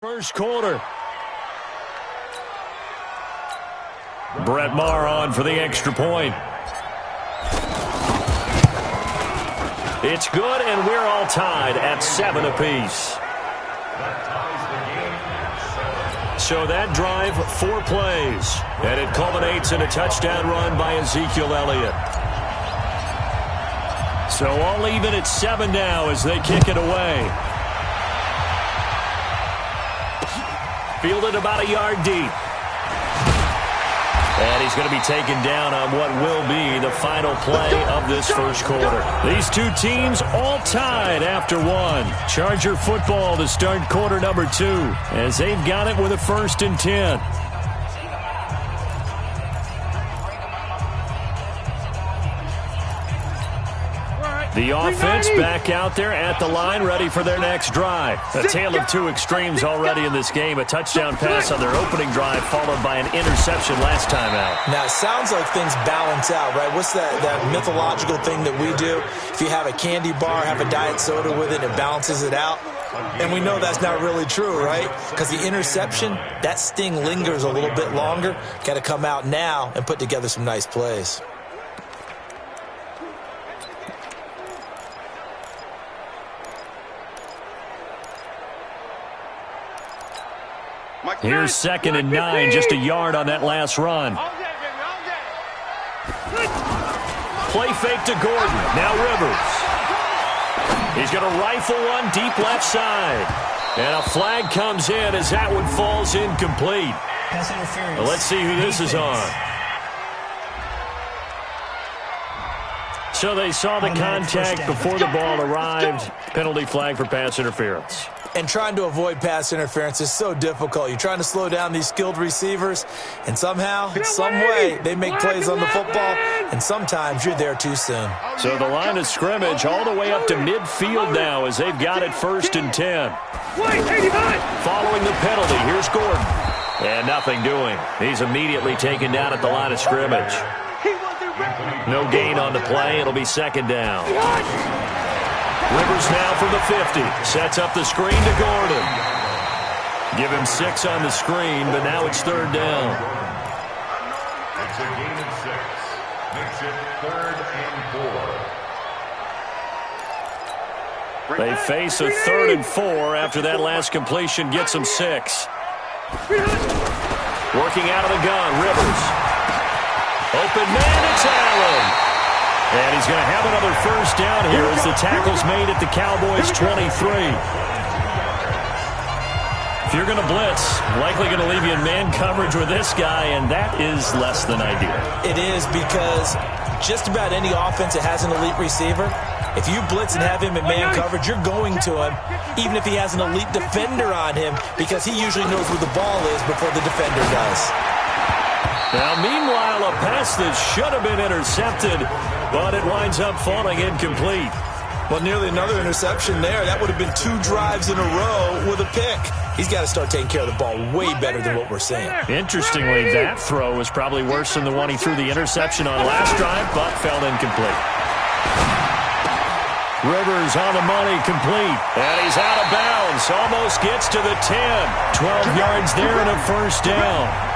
First quarter. Brett Maher on for the extra point. It's good, and we're all tied at 7 apiece. So that drive, 4 plays, and it culminates in a touchdown run by Ezekiel Elliott. So all even at 7 now as they kick it away. Fielded about a yard deep. And he's going to be taken down on what will be the final play of this first quarter. These two teams all tied after 1. Charger football to start quarter number 2 as they've got it with a 1st and 10. The offense back out there at the line, ready for their next drive. A tale of two extremes already in this game. A touchdown pass on their opening drive, followed by an interception last time out. Now, it sounds like things balance out, right? What's that mythological thing that we do? If you have a candy bar, have a diet soda with it, it balances it out. And we know that's not really true, right? Because the interception, that sting lingers a little bit longer. Got to come out now and put together some nice plays. Here's 2nd and 9, just a yard on that last run. Play fake to Gordon. Now Rivers. He's going to rifle one deep left side. And a flag comes in as that one falls incomplete. Well, let's see who this is on. So they saw the contact before the ball arrived. Penalty flag for pass interference. And trying to avoid pass interference is so difficult. You're trying to slow down these skilled receivers, and somehow, some way, they make plays on the football, and sometimes you're there too soon. So the line of scrimmage all the way up to midfield now as they've got it 1st and 10. Following the penalty, here's Gordon. And nothing doing. He's immediately taken down at the line of scrimmage. No gain on the play. It'll be 2nd down. Rivers now from the 50. Sets up the screen to Gordon. Give him 6 on the screen, but now it's 3rd down. It's a gain of 6. Makes it 3rd and 4. They face a 3rd and 4 after that last completion gets them 6. Working out of the gun, Rivers. Open man, it's Allen. And he's going to have another 1st down here as the tackle's made at the Cowboys' 23. If you're going to blitz, likely going to leave you in man coverage with this guy, and that is less than ideal. It is, because just about any offense that has an elite receiver, if you blitz and have him in man coverage, you're going to him, even if he has an elite defender on him, because he usually knows where the ball is before the defender does. Now, meanwhile, a pass that should have been intercepted, but it winds up falling incomplete. Well, nearly another interception there. That would have been 2 drives in a row with a pick. He's got to start taking care of the ball way better than what we're seeing. Interestingly, that throw was probably worse than the one he threw the interception on last drive, but fell incomplete. Rivers on the money, complete. And he's out of bounds. Almost gets to the 10. 12 yards there and a 1st down.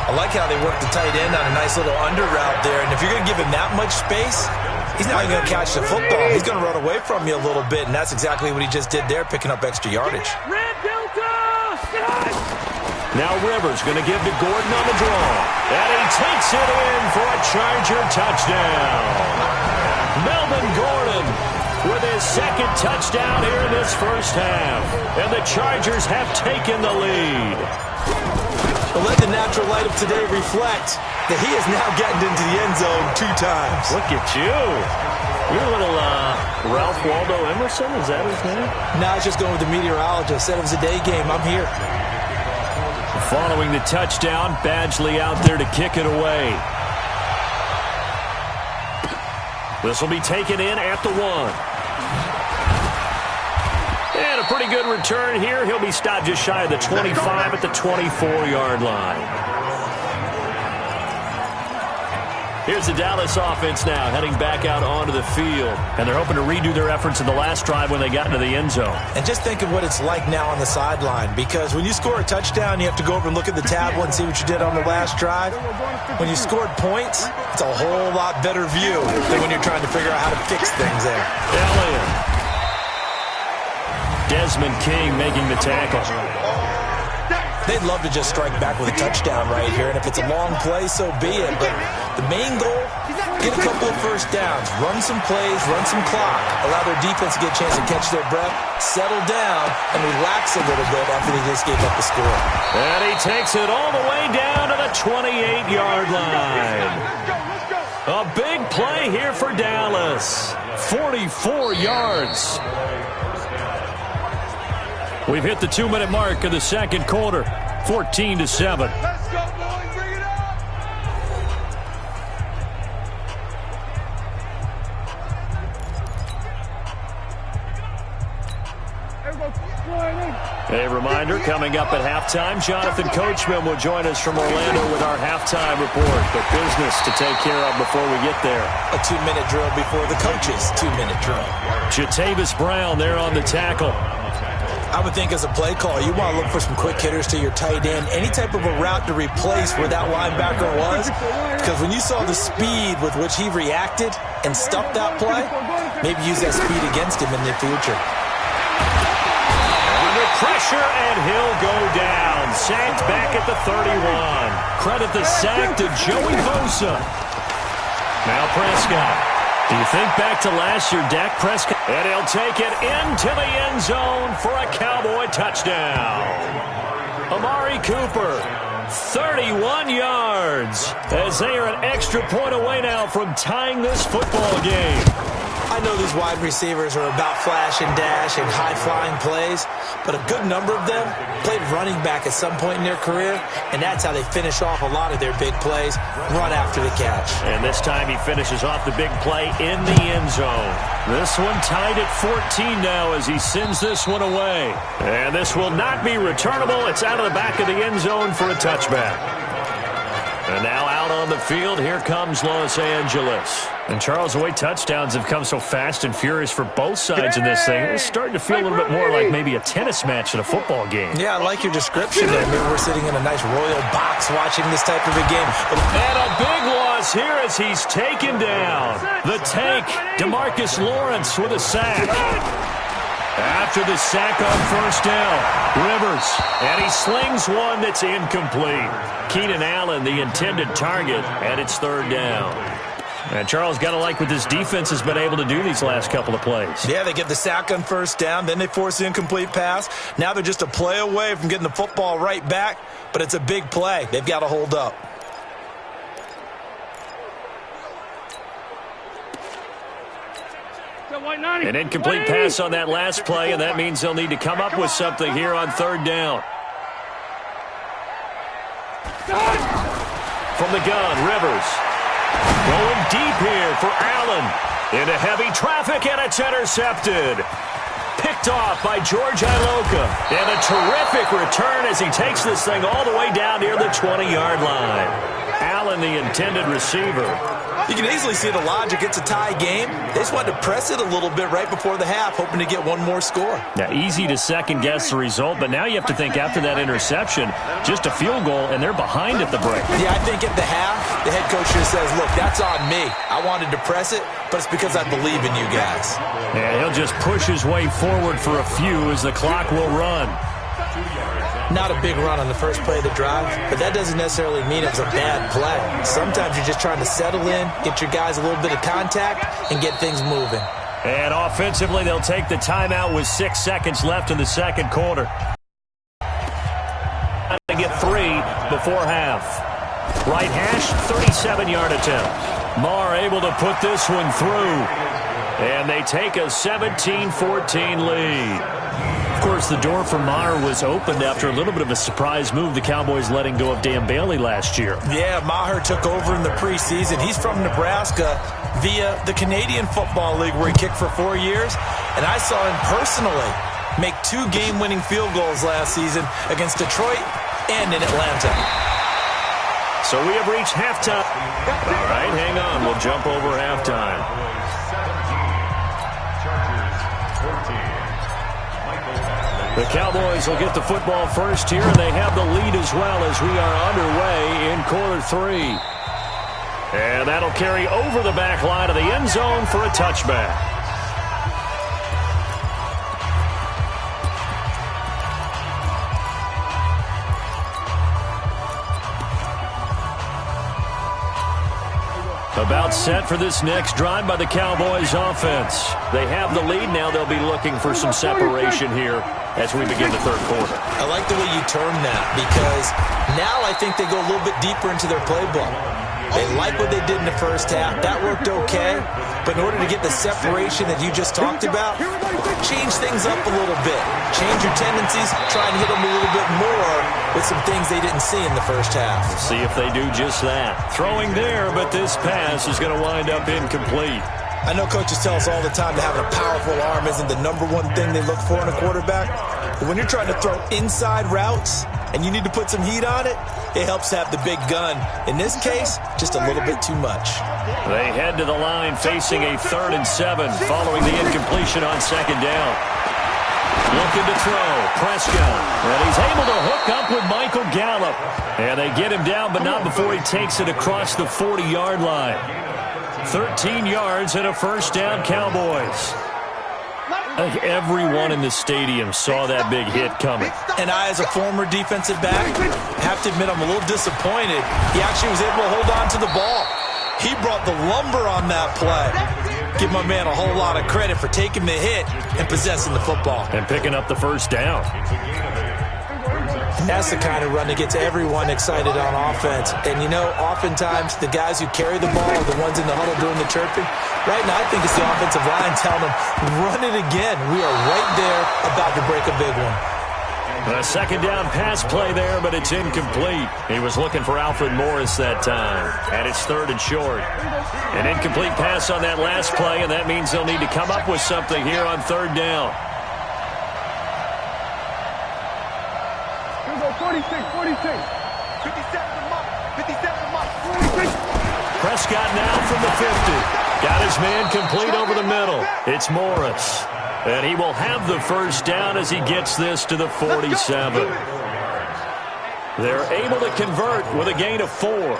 I like how they work the tight end on a nice little under route there. And if you're going to give him that much space, he's not even going to catch the football. He's going to run away from you a little bit, and that's exactly what he just did there, picking up extra yardage. Now Rivers going to give to Gordon on the draw. And he takes it in for a Charger touchdown. Melvin Gordon with his 2nd touchdown here in this first half. And the Chargers have taken the lead. But let the natural light of today reflect that he has now gotten into the end zone 2 times. Look at you. You're a little Ralph Waldo Emerson, is that his name? No, I was just going with the meteorologist. Said it was a day game. I'm here. Following the touchdown, Badgley out there to kick it away. This will be taken in at the 1. And a pretty good return here. He'll be stopped just shy of the 25 at the 24-yard line. Here's the Dallas offense now, heading back out onto the field. And they're hoping to redo their efforts in the last drive when they got into the end zone. And just think of what it's like now on the sideline, because when you score a touchdown, you have to go over and look at the tablet and see what you did on the last drive. When you scored points, it's a whole lot better view than when you're trying to figure out how to fix things there. Elliott. Desmond King making the tackle. They'd love to just strike back with a touchdown right here, and if it's a long play, so be it. But the main goal, get a couple of first downs, run some plays, run some clock, allow their defense to get a chance to catch their breath, settle down, and relax a little bit after they just gave up the score. And he takes it all the way down to the 28-yard line. A big play here for Dallas. 44 yards. We've hit the 2-minute mark of the second quarter. 14-7. Let's go, boys. Bring it up. A reminder, coming up at halftime, Jonathan Coachman will join us from Orlando with our halftime report. But business to take care of before we get there. A 2-minute drill before the coaches' 2-minute drill. Jatavis Brown there on the tackle. I would think as a play call, you want to look for some quick hitters to your tight end. Any type of a route to replace where that linebacker was. Because when you saw the speed with which he reacted and stuffed that play, maybe use that speed against him in the future. Under pressure, and he'll go down. Sacked back at the 31. Credit the sack to Joey Bosa. Now Prescott. Do you think back to last year, Dak Prescott? And he'll take it into the end zone for a Cowboy touchdown. Amari Cooper, 31 yards, as they are an extra point away now from tying this football game. I know these wide receivers are about flash and dash and high-flying plays, but a good number of them played running back at some point in their career, and that's how they finish off a lot of their big plays, run after the catch. And this time he finishes off the big play in the end zone. This one tied at 14 now as he sends this one away. And this will not be returnable. It's out of the back of the end zone for a touchback. And now out on the field, here comes Los Angeles. And Charles, the way touchdowns have come so fast and furious for both sides in this thing, it's starting to feel a little bit more like maybe a tennis match in a football game. Yeah, I like your description there. Maybe we're sitting in a nice royal box watching this type of a game. And a big loss here as he's taken down. The tank, DeMarcus Lawrence with a sack. After the sack on first down, Rivers, and he slings one that's incomplete. Keenan Allen, the intended target, and it's third down. And Charles, got to like what this defense has been able to do these last couple of plays. Yeah, they get the sack on first down, then they force the incomplete pass. Now they're just a play away from getting the football right back, but it's a big play. They've got to hold up. An incomplete pass on that last play, and that means they'll need to come up with something here on third down. From the gun, Rivers. Going deep here for Allen. Into heavy traffic, and it's intercepted. Picked off by George Iloka. And a terrific return as he takes this thing all the way down near the 20-yard line. Allen, the intended receiver. You can easily see the logic. It's a tie game. They just wanted to press it a little bit right before the half, hoping to get one more score. Now, easy to second-guess the result, but now you have to think after that interception, just a field goal, and they're behind at the break. Yeah, I think at the half, the head coach just says, look, that's on me. I wanted to press it, but it's because I believe in you guys. And he'll just push his way forward for a few as the clock will run. Not a big run on the first play of the drive, but that doesn't necessarily mean it was a bad play. Sometimes you're just trying to settle in, get your guys a little bit of contact, and get things moving. And offensively, they'll take the timeout with 6 seconds left in the second quarter. To get 3 before half. Right hash, 37-yard attempt. Marr able to put this one through. And they take a 17-14 lead. Of course, the door for Maher was opened after a little bit of a surprise move, the Cowboys letting go of Dan Bailey last year. Yeah, Maher took over in the preseason. He's from Nebraska via the Canadian Football League where he kicked for 4 years. And I saw him personally make 2 game-winning field goals last season against Detroit and in Atlanta. So we have reached halftime. All right, hang on. We'll jump over halftime. The Cowboys will get the football first here, and they have the lead as well as we are underway in quarter 3. And that'll carry over the back line of the end zone for a touchback. About set for this next drive by the Cowboys offense. They have the lead. Now they'll be looking for some separation here as we begin the third quarter. I like the way you term that, because now I think they go a little bit deeper into their playbook. They like what they did in the first half. That worked okay. But in order to get the separation that you just talked about, change things up a little bit. Change your tendencies. Try and hit them a little bit more with some things they didn't see in the first half. We'll see if they do just that. Throwing there, but this pass is going to wind up incomplete. I know coaches tell us all the time that having a powerful arm isn't the number one thing they look for in a quarterback. But when you're trying to throw inside routes and you need to put some heat on it, it helps to have the big gun. In this case, just a little bit too much. They head to the line facing a 3rd and 7 following the incompletion on 2nd down. Looking to throw. Prescott. And he's able to hook up with Michael Gallup. And they get him down, but not before he takes it across the 40-yard line. 13 yards and a first down, Cowboys. I think everyone in the stadium saw that big hit coming. And I, as a former defensive back, have to admit I'm a little disappointed. He actually was able to hold on to the ball. He brought the lumber on that play. Give my man a whole lot of credit for taking the hit and possessing the football. And picking up the first down. That's the kind of run that gets everyone excited on offense. And, you know, oftentimes the guys who carry the ball are the ones in the huddle doing the chirping. Right now, I think it's the offensive line telling them, run it again. We are right there about to break a big one. A 2nd down pass play there, but it's incomplete. He was looking for Alfred Morris that time. And it's 3rd and short. An incomplete pass on that last play, and that means they'll need to come up with something here on 3rd down. 46, 57 to Mike, 57 to Mike, 46. Prescott now from the 50. Got his man complete over the middle. It's Morris. And he will have the first down as he gets this to the 47. They're able to convert with a gain of 4.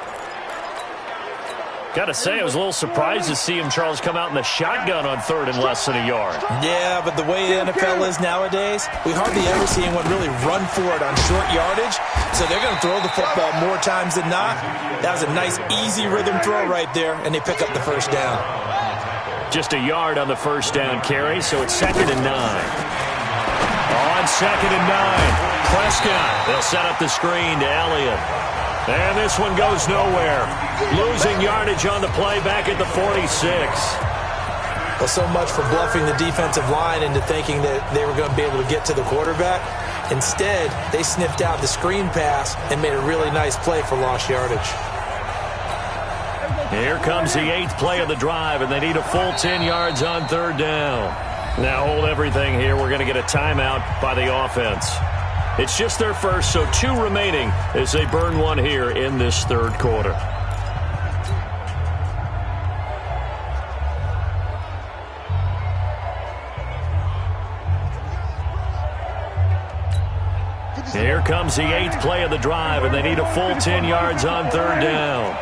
Got to say, I was a little surprised to see him, Charles, come out in the shotgun on 3rd and less than a yard. Yeah, but the way the NFL is nowadays, we hardly ever see anyone really run for it on short yardage. So they're going to throw the football more times than not. That was a nice, easy rhythm throw right there, and they pick up the first down. Just a yard on the first down carry, so it's 2nd and 9. On 2nd and 9, Prescott. They'll set up the screen to Elliott. And this one goes nowhere. Losing yardage on the play back at the 46. Well, so much for bluffing the defensive line into thinking that they were going to be able to get to the quarterback. Instead, they sniffed out the screen pass and made a really nice play for lost yardage. Here comes the 8th play of the drive, and they need a full 10 yards on 3rd down. Now hold everything here. We're going to get a timeout by the offense. It's just their first, so 2 remaining as they burn one here in this 3rd quarter. Here comes the 8th play of the drive, and they need a full 10 yards on 3rd down.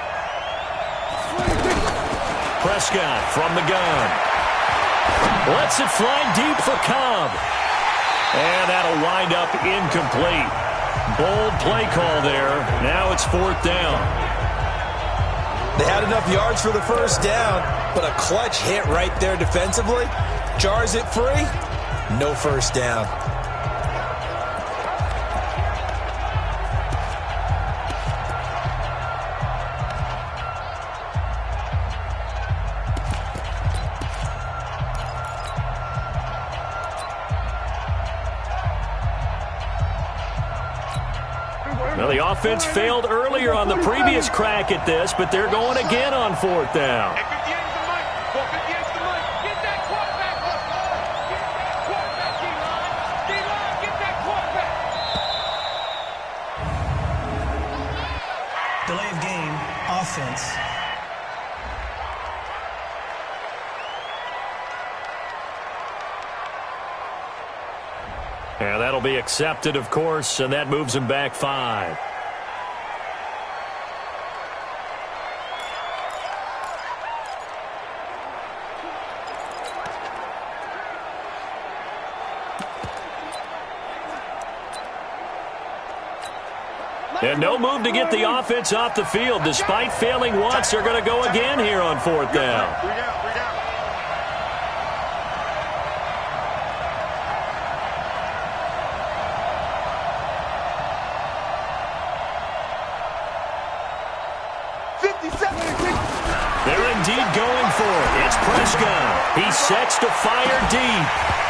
Prescott from the gun. Lets it fly deep for Cobb. And that'll wind up incomplete. Bold play call there. Now it's 4th down. They had enough yards for the first down, but a clutch hit right there defensively. Jars it free. No first down. Well, the offense failed earlier on the previous crack at this, but they're going again on 4th down. Delay of game offense. And that'll be accepted, of course, and that moves him back 5. And no move to get the offense off the field. Despite failing once, they're going to go again here on 4th down. 57. They're indeed going for it. It's Prescott. He sets to fire deep.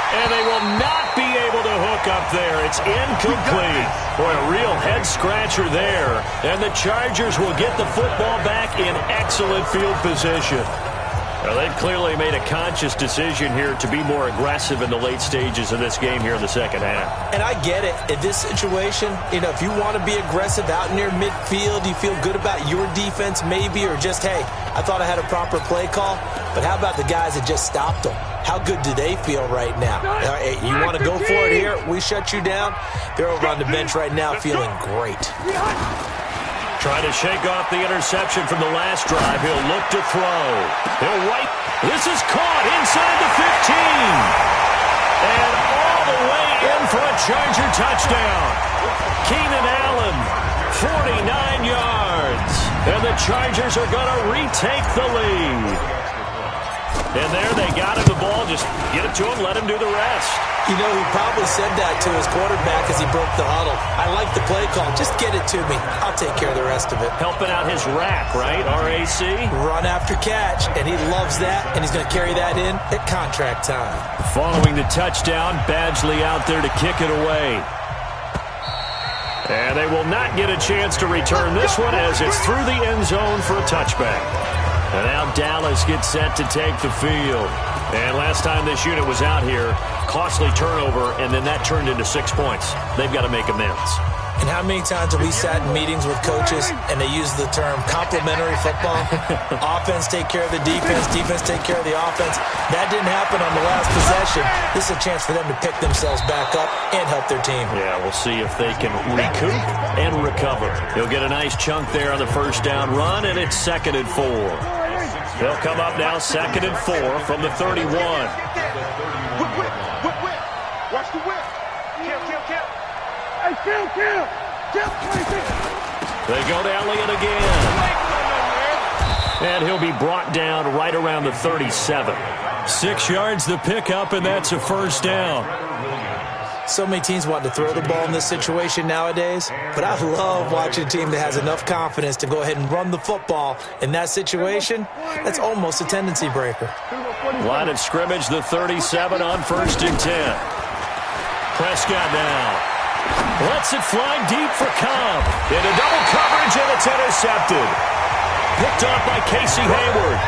And they will not be able to hook up there. It's incomplete. Boy, a real head-scratcher there. And the Chargers will get the football back in excellent field position. Well, they've clearly made a conscious decision here to be more aggressive in the late stages of this game here in the second half. And I get it. In this situation, if you want to be aggressive out near midfield, you feel good about your defense maybe, or just, hey, I thought I had a proper play call. But how about the guys that just stopped them? How good do they feel right now? Hey, you want to go for it here? We shut you down. They're over on the bench right now feeling great. Trying to shake off the interception from the last drive. He'll look to throw. He'll right. This is caught inside the 15. And all the way in for a Charger touchdown. Keenan Allen, 49 yards. And the Chargers are going to retake the lead. And there they got him the ball. Just get it to him, let him do the rest. He probably said that to his quarterback as he broke the huddle. I like the play call. Just get it to me. I'll take care of the rest of it. Helping out his rack, right? R.A.C. Run after catch, and he loves that, and he's going to carry that in at contract time. Following the touchdown, Badgley out there to kick it away. And they will not get a chance to return this one as it's through the end zone for a touchback. And now Dallas gets set to take the field. And last time this unit was out here, costly turnover, and then that turned into 6 points. They've got to make amends. And how many times have we sat in meetings with coaches and they use the term complementary football? Offense take care of the defense, defense take care of the offense. That didn't happen on the last possession. This is a chance for them to pick themselves back up and help their team. Yeah, we'll see if they can recoup and recover. He'll get a nice chunk there on the first down run, and it's 2nd and 4. They'll come up now 2nd and 4 from the 31. Whip. Watch the whip. Kill. Hey, kill. They go to Elliott again. And he'll be brought down right around the 37. 6 yards the pickup, and that's a first down. So many teams want to throw the ball in this situation nowadays, but I love watching a team that has enough confidence to go ahead and run the football. In that situation, that's almost a tendency breaker. Line of scrimmage, the 37 on 1st and 10. Prescott now. Lets it fly deep for Cobb. Into double coverage, and it's intercepted. Picked off by Casey Hayward.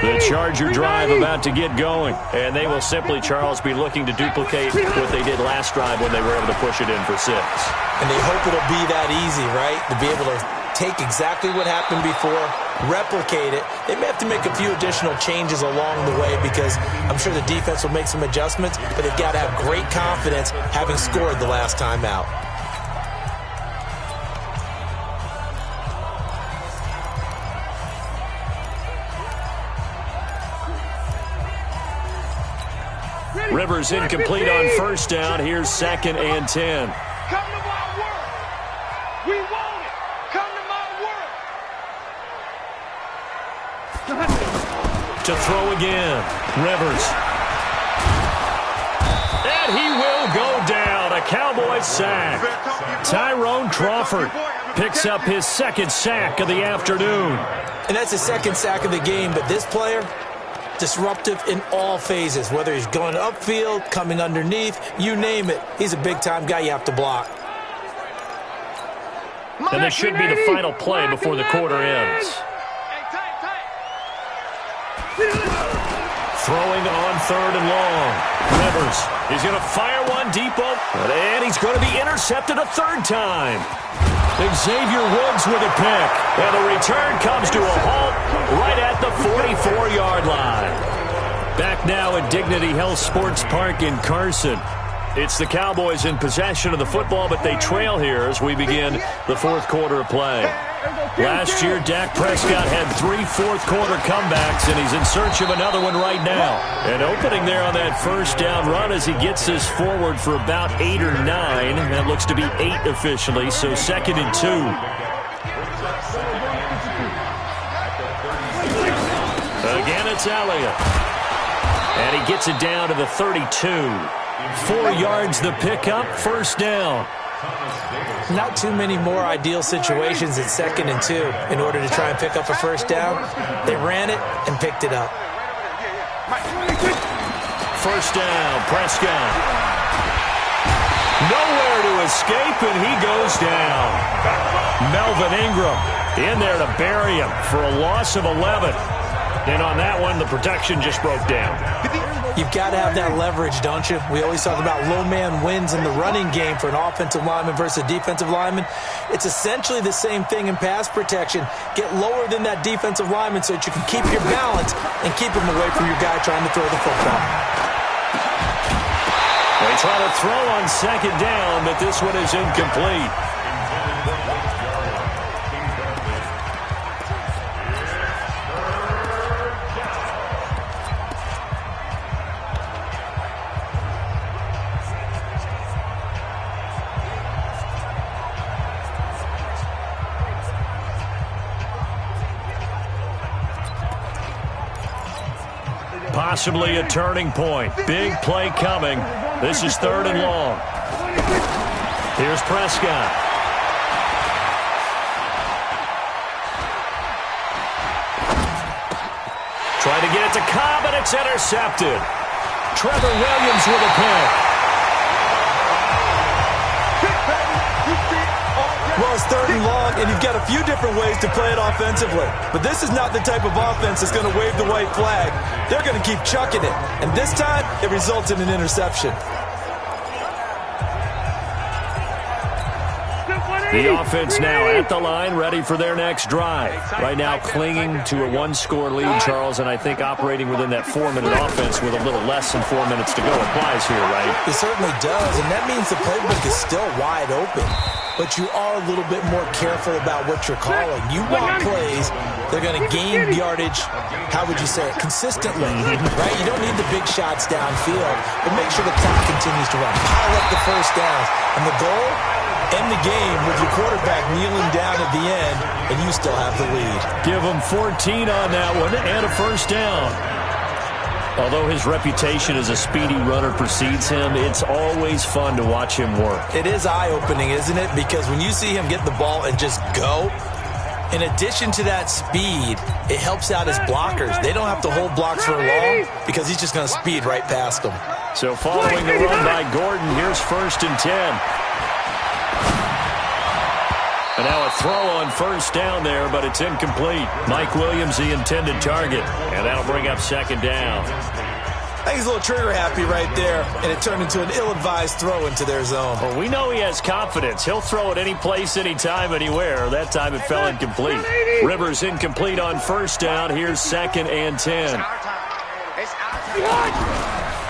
The Charger drive about to get going, and they will simply, Charles, be looking to duplicate what they did last drive when they were able to push it in for 6. And they hope it'll be that easy, right? To be able to take exactly what happened before, replicate it. They may have to make a few additional changes along the way because I'm sure the defense will make some adjustments, but they've got to have great confidence having scored the last time out. Rivers incomplete on 1st down. Here's 2nd and 10. Come to my work. We want it. Come to my work. To throw again. Rivers. And he will go down. A Cowboys sack. Tyrone Crawford picks up his 2nd sack of the afternoon. And that's his 2nd sack of the game, but this player, disruptive in all phases, whether he's going upfield, coming underneath, you name it. He's a big-time guy you have to block. And this should be the final play before the quarter ends. Throwing on 3rd and long. Rivers. He's going to fire one deep open. And he's going to be intercepted a 3rd time. Xavier Woods with a pick. And the return comes to a halt right at the 44-yard line. Back now at Dignity Health Sports Park in Carson. It's the Cowboys in possession of the football, but they trail here as we begin the 4th quarter of play. Last year, Dak Prescott had 3 fourth-quarter comebacks, and he's in search of another one right now. And opening there on that 1st down run as he gets this forward for about 8 or 9. That looks to be 8 officially, so 2nd and 2. Again, it's Elliott. And he gets it down to the 32. 4 yards the pickup, 1st down. Not too many more ideal situations at 2nd and 2 in order to try and pick up a 1st down. They ran it and picked it up. 1st down, Prescott. Nowhere to escape, and he goes down. Melvin Ingram in there to bury him for a loss of 11. And on that one, the protection just broke down. You've got to have that leverage, don't you? We always talk about low man wins in the running game for an offensive lineman versus a defensive lineman. It's essentially the same thing in pass protection. Get lower than that defensive lineman so that you can keep your balance and keep him away from your guy trying to throw the football. They try to throw on 2nd down, but this one is incomplete. Possibly a turning point. Big play coming. This is 3rd and long. Here's Prescott. Trying to get it to Cobb, and it's intercepted. Trevor Williams with a pick. Well, it's 3rd and long, and you've got a few different ways to play it offensively. But this is not the type of offense that's going to wave the white flag. They're going to keep chucking it. And this time, it results in an interception. The offense now at the line, ready for their next drive. Right now clinging to a 1-score lead, Charles, and I think operating within that 4-minute offense with a little less than 4 minutes to go applies here, right? It certainly does, and that means the playbook is still wide open. But you are a little bit more careful about what you're calling. You want plays, they're going to gain yardage, how would you say it, consistently, right? You don't need the big shots downfield, but make sure the clock continues to run. Pile up the 1st downs, and the goal, end the game with your quarterback kneeling down at the end, and you still have the lead. Give him 14 on that one, and a 1st down. Although his reputation as a speedy runner precedes him, it's always fun to watch him work. It is eye-opening, isn't it? Because when you see him get the ball and just go, in addition to that speed, it helps out his blockers. They don't have to hold blocks for long because he's just going to speed right past them. So following the run by Gordon, here's 1st and 10. And now a throw on 1st down there, but it's incomplete. Mike Williams, the intended target, and that'll bring up 2nd down. I think he's a little trigger happy right there, and it turned into an ill-advised throw into their zone. Well, we know he has confidence. He'll throw it any place, anytime, anywhere. That time it fell incomplete. Rivers incomplete on 1st down. Here's 2nd and 10.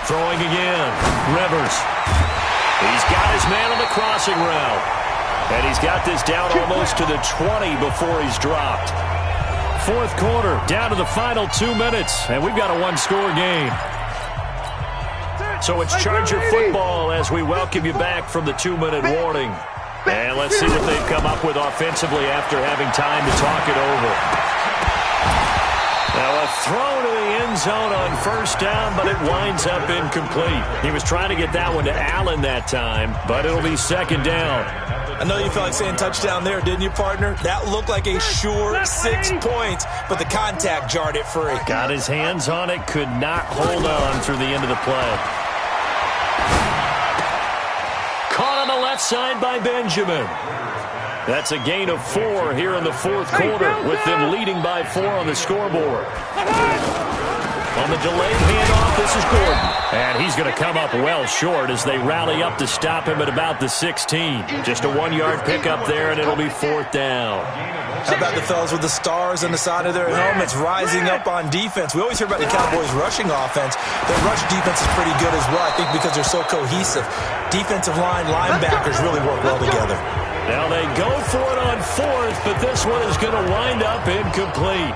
Throwing again. Rivers. He's got his man on the crossing route. And he's got this down almost to the 20 before he's dropped. 4th quarter, down to the final 2 minutes, and we've got a 1-score game. So it's Charger football as we welcome you back from the 2-minute warning. And let's see what they've come up with offensively after having time to talk it over. Now a throw to the end zone on 1st down, but it winds up incomplete. He was trying to get that one to Allen that time, but it'll be 2nd down. I know you felt like saying touchdown there, didn't you, partner? That looked like a sure 6 points, but the contact jarred it free. Got his hands on it, could not hold on through the end of the play. Caught on the left side by Benjamin. That's a gain of 4 here in the 4th quarter, with them leading by 4 on the scoreboard. On the delayed handoff, this is Gordon. And he's going to come up well short as they rally up to stop him at about the 16. Just a 1-yard pickup there, and it'll be 4th down. How about the fellas with the stars on the side of their helmets rising up on defense? We always hear about the Cowboys' rushing offense. Their rush defense is pretty good as well, I think, because they're so cohesive. Defensive line, linebackers really work well together. Now they go for it on 4th, but this one is going to wind up incomplete.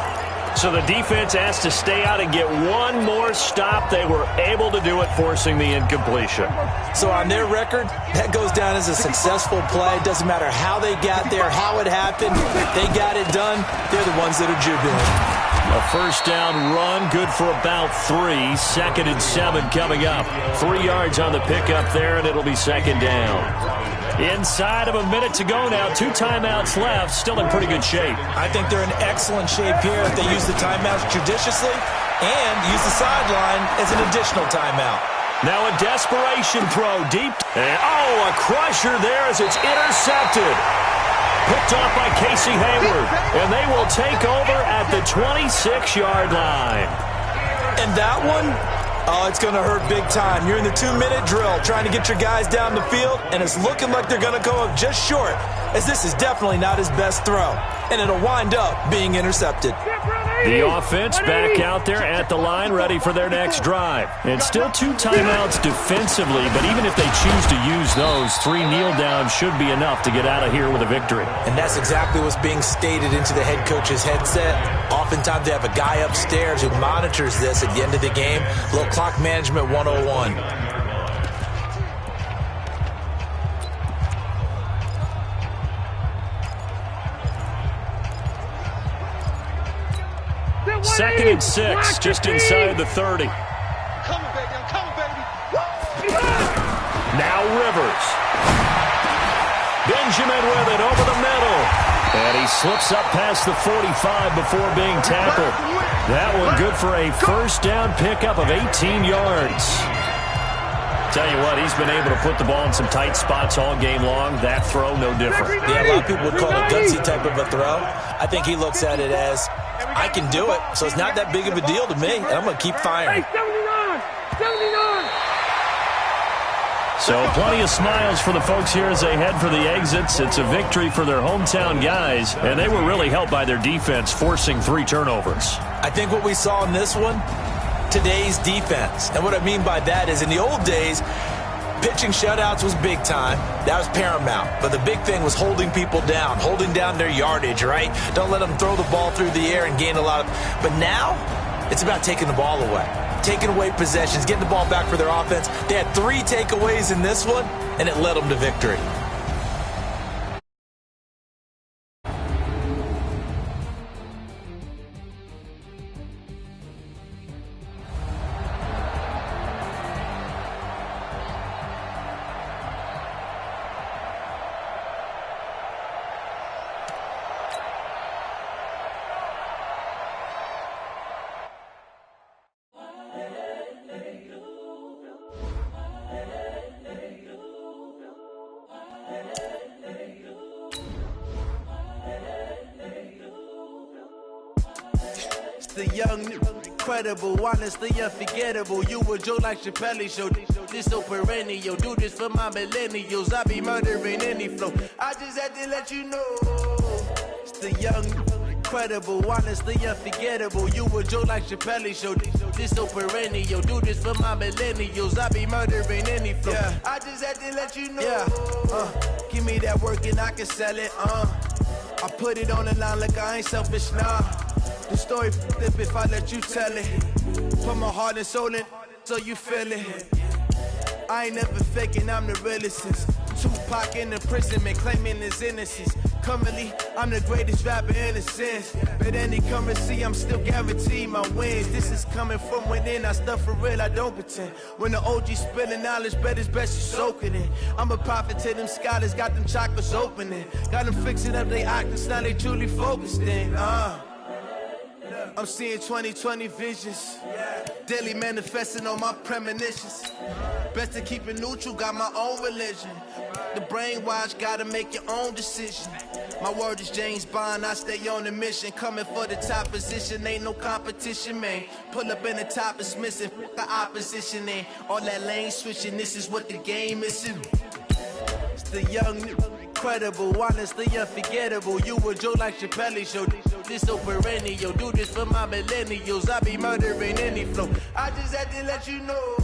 So the defense has to stay out and get one more stop. They were able to do it, forcing the incompletion. So on their record, that goes down as a successful play. It doesn't matter how they got there, how it happened. They got it done. They're the ones that are jubilant. A first down run, good for about 3. 2nd and 7 coming up. 3 yards on the pickup there, and it'll be 2nd down. Inside of a minute to go now. 2 timeouts left. Still in pretty good shape. I think they're in excellent shape here if they use the timeouts judiciously and use the sideline as an additional timeout. Now a desperation throw deep. And, a crusher there as it's intercepted. Picked off by Casey Hayward. And they will take over at the 26-yard line. And that one, it's going to hurt big time. You're in the 2-minute drill trying to get your guys down the field, and it's looking like they're going to go up just short, as this is definitely not his best throw. And it'll wind up being intercepted. The offense back out there at the line, ready for their next drive. And still 2 timeouts defensively, but even if they choose to use those, 3 kneel downs should be enough to get out of here with a victory. And that's exactly what's being stated into the head coach's headset. Oftentimes they have a guy upstairs who monitors this at the end of the game. A little clock management 101. Second and 6, just inside the 30. Coming, baby. I'm coming, baby. Now Rivers. Benjamin with it over the middle. And he slips up past the 45 before being tackled. That one good for a first down pickup of 18 yards. Tell you what, he's been able to put the ball in some tight spots all game long. That throw, no different. Yeah, a lot of people would call it gutsy type of a throw. I think he looks at it as, I can do it, so it's not that big of a deal to me, and I'm going to keep firing. 79! So plenty of smiles for the folks here as they head for the exits. It's a victory for their hometown guys, and they were really helped by their defense, forcing 3 turnovers. I think what we saw in this one, today's defense. And what I mean by that is in the old days, pitching shutouts was big time. That was paramount. But the big thing was holding people down, holding down their yardage, right? Don't let them throw the ball through the air and gain a lot of... But now, it's about taking the ball away. Taking away possessions, getting the ball back for their offense. They had 3 takeaways in this one, and it led them to victory. The young, incredible, honestly unforgettable. You a Joe like Chappelle show. This so perennial. Do this for my millennials. I be murdering any flow. I just had to let you know. It's the young, incredible, honestly unforgettable. You a Joe like Chappelle show. This so perennial. Do this for my millennials. I be murdering any flow. Yeah. I just had to let you know. Yeah. Give me that work and I can sell it. I put it on the line like I ain't selfish, nah. The story flip if I let you tell it. Put my heart and soul in so you feel it. I ain't never faking, I'm the realest since Tupac in the prison man claiming his innocence. Currently, I'm the greatest rapper in a sense. But any currency, I'm still guaranteed my wins. This is coming from within, I stuff for real, I don't pretend. When the OG spilling knowledge, bet it's best you soak it in. I'm a prophet to them scholars, got them chakras opening. Got them fixing up they octaves, now they truly focused in. I'm seeing 2020 visions. Daily manifesting on my premonitions. Best to keep it neutral, got my own religion. The brainwash, gotta make your own decision. My word is James Bond, I stay on a mission. Coming for the top position, ain't no competition, man. Pull up in the top is missing, the opposition in. All that lane switching, this is what the game is. It's the young, incredible, honestly unforgettable. You a Joe like Chappelle show. This so perennial, do this for my millennials. I be murdering any flow. I just had to let you know.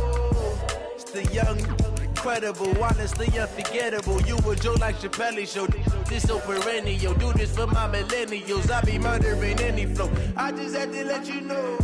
It's the young, incredible, honestly unforgettable. You a Joe like Chappelle show. This so perennial, do this for my millennials. I be murdering any flow. I just had to let you know.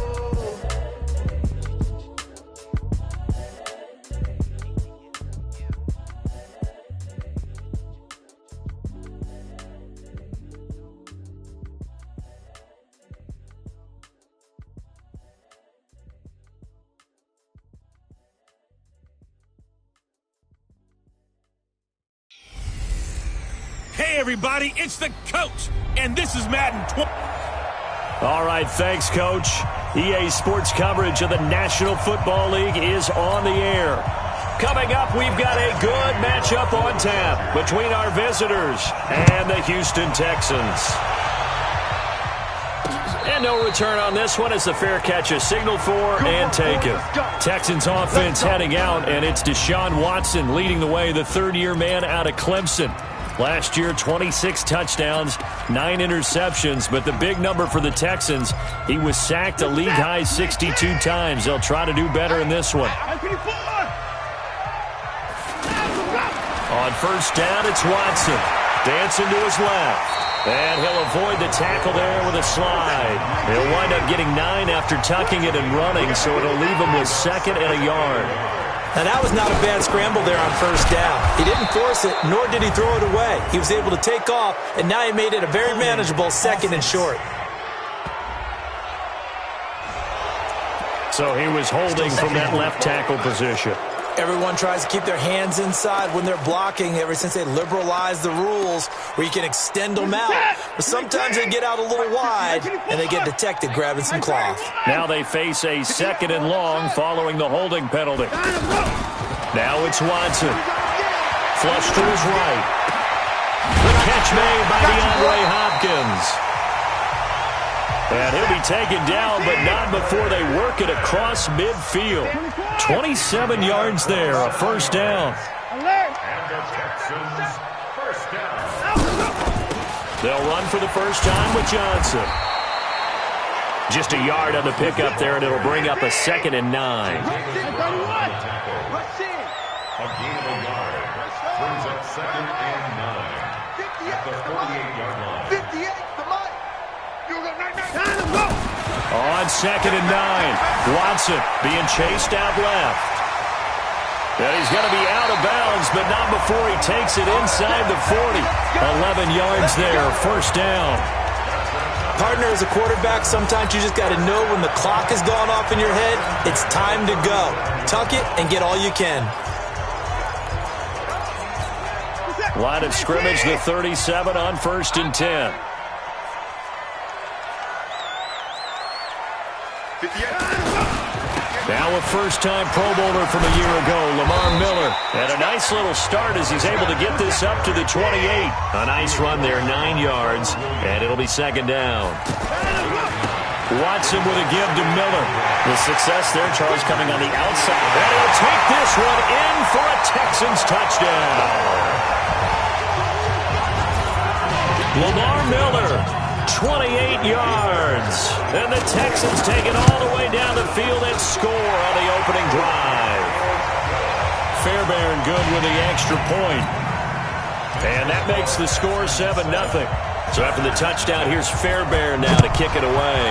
Hey, everybody, it's the coach, and this is Madden. All right, thanks, Coach. EA Sports coverage of the National Football League is on the air. Coming up, we've got a good matchup on tap between our visitors and the Houston Texans. And no return on this one as the fair catch is signaled for and taken. Texans offense heading out, and it's Deshaun Watson leading the way, the third-year man out of Clemson. Last year, 26 touchdowns, 9 interceptions, but the big number for the Texans, he was sacked a league-high 62 times. They'll try to do better in this one. On first down, it's Watson. Dancing to his left. And he'll avoid the tackle there with a slide. He'll wind up getting 9 after tucking it and running, so it'll leave him with second and a yard. Now, that was not a bad scramble there on first down. He didn't force it, nor did he throw it away. He was able to take off, and now he made it a very manageable second and short. So he was holding from that left tackle position. Everyone tries to keep their hands inside when they're blocking ever since they liberalized the rules where you can extend them out. But sometimes they get out a little wide, and they get detected grabbing some cloth. Now they face a second and long following the holding penalty. Now it's Watson. Flush to his right. The catch made by DeAndre Hopkins. And he'll be taken down, but not before they work it across midfield. 27 yards there, a first down. And the Texans, first down. They'll run for the first time with Johnson. Just a yard on the pickup there, and it'll bring up a second and 9. A gain of a yard brings up second and 9 at the 48-yard line. 58, the mic. On second and 9, Watson being chased out left. And he's going to be out of bounds, but not before he takes it inside the 40. 11 yards there, first down. Partner, as a quarterback, sometimes you just got to know when the clock has gone off in your head, it's time to go. Tuck it and get all you can. Line of scrimmage, the 37 on first and 10. Now a first-time Pro Bowler from a year ago, Lamar Miller. And a nice little start as he's able to get this up to the 28. A nice run there, 9 yards, and it'll be second down. Watson with a give to Miller. The success there, Charles, coming on the outside. And he'll take this one in for a Texans touchdown. Lamar Miller. 28 yards. And the Texans take it all the way down the field and score on the opening drive. Fairbairn good with the extra point. And that makes the score 7-0. So after the touchdown, here's Fairbairn now to kick it away.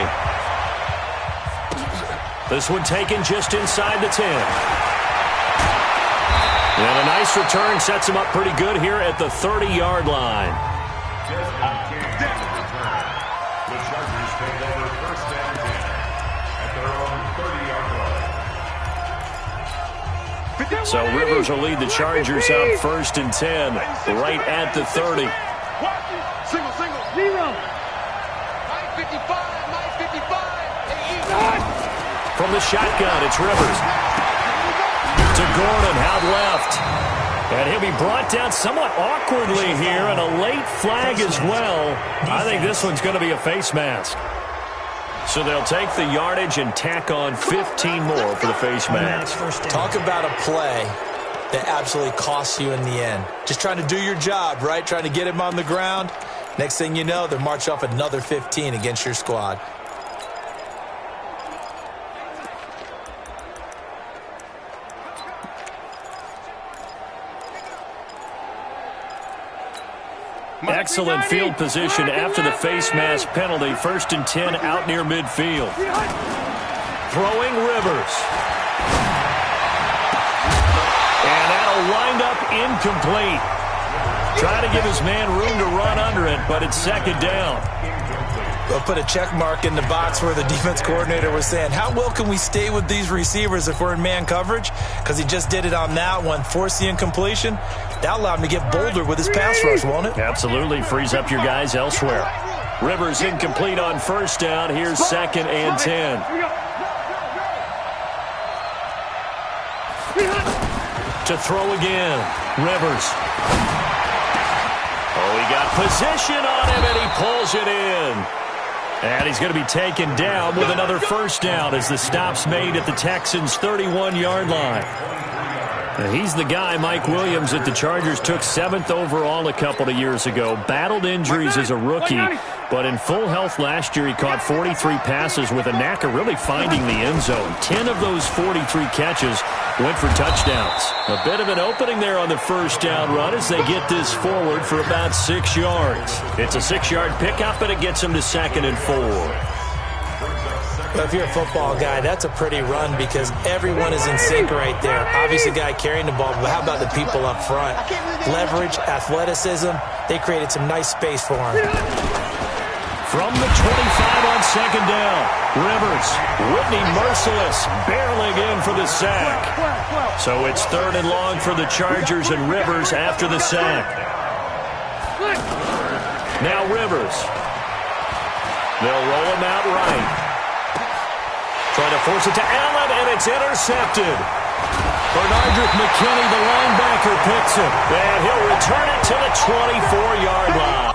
This one taken just inside the 10. And a nice return sets him up pretty good here at the 30-yard line. The Chargers take over first and 10 at their own 30-yard line. So Rivers will lead the Chargers out first and 10, right at the 30. Single, zero. 955. From the shotgun, it's Rivers. To Gordon, out left. And he'll be brought down somewhat awkwardly here, and a late flag as well. I think this one's going to be a face mask. So they'll take the yardage and tack on 15 more for the face mask. Talk about a play that absolutely costs you in the end. Just trying to do your job, right? Trying to get him on the ground. Next thing you know, they're marching off another 15 against your squad. Excellent field position after the face mask penalty. 1st and 10 out near midfield. Throwing Rivers. And that'll wind up incomplete. Trying to give his man room to run under it, but it's 2nd down. We'll put a check mark in the box where the defense coordinator was saying, how well can we stay with these receivers if we're in man coverage? Because he just did it on that one, forced the incompletion. That allowed him to get bolder with his pass rush, won't it? Absolutely. Frees up your guys elsewhere. Rivers incomplete on 1st down. Here's 2nd and 10. To throw again. Rivers. Oh, he got position on him, and he pulls it in. And he's going to be taken down with another 1st down as the stop's made at the Texans' 31-yard line. And he's the guy, Mike Williams, that the Chargers took 7th overall a couple of years ago. Battled injuries as a rookie, but in full health last year, he caught 43 passes with a knack of really finding the end zone. 10 of those 43 catches went for touchdowns. A bit of an opening there on the 1st down run as they get this forward for about 6 yards. It's a 6-yard pickup, and it gets them to 2nd and 4. Well, if you're a football guy, that's a pretty run because everyone is in sync right there. Obviously, the guy carrying the ball, but how about the people up front? Leverage, athleticism, they created some nice space for him. From the 25 on 2nd down, Rivers, Whitney merciless, barreling in for the sack. So it's 3rd and long for the Chargers and Rivers after the sack. Now Rivers. They'll roll him out right. Trying to force it to Allen, and it's intercepted. Bernardrick McKinney, the linebacker, picks it. And he'll return it to the 24-yard line.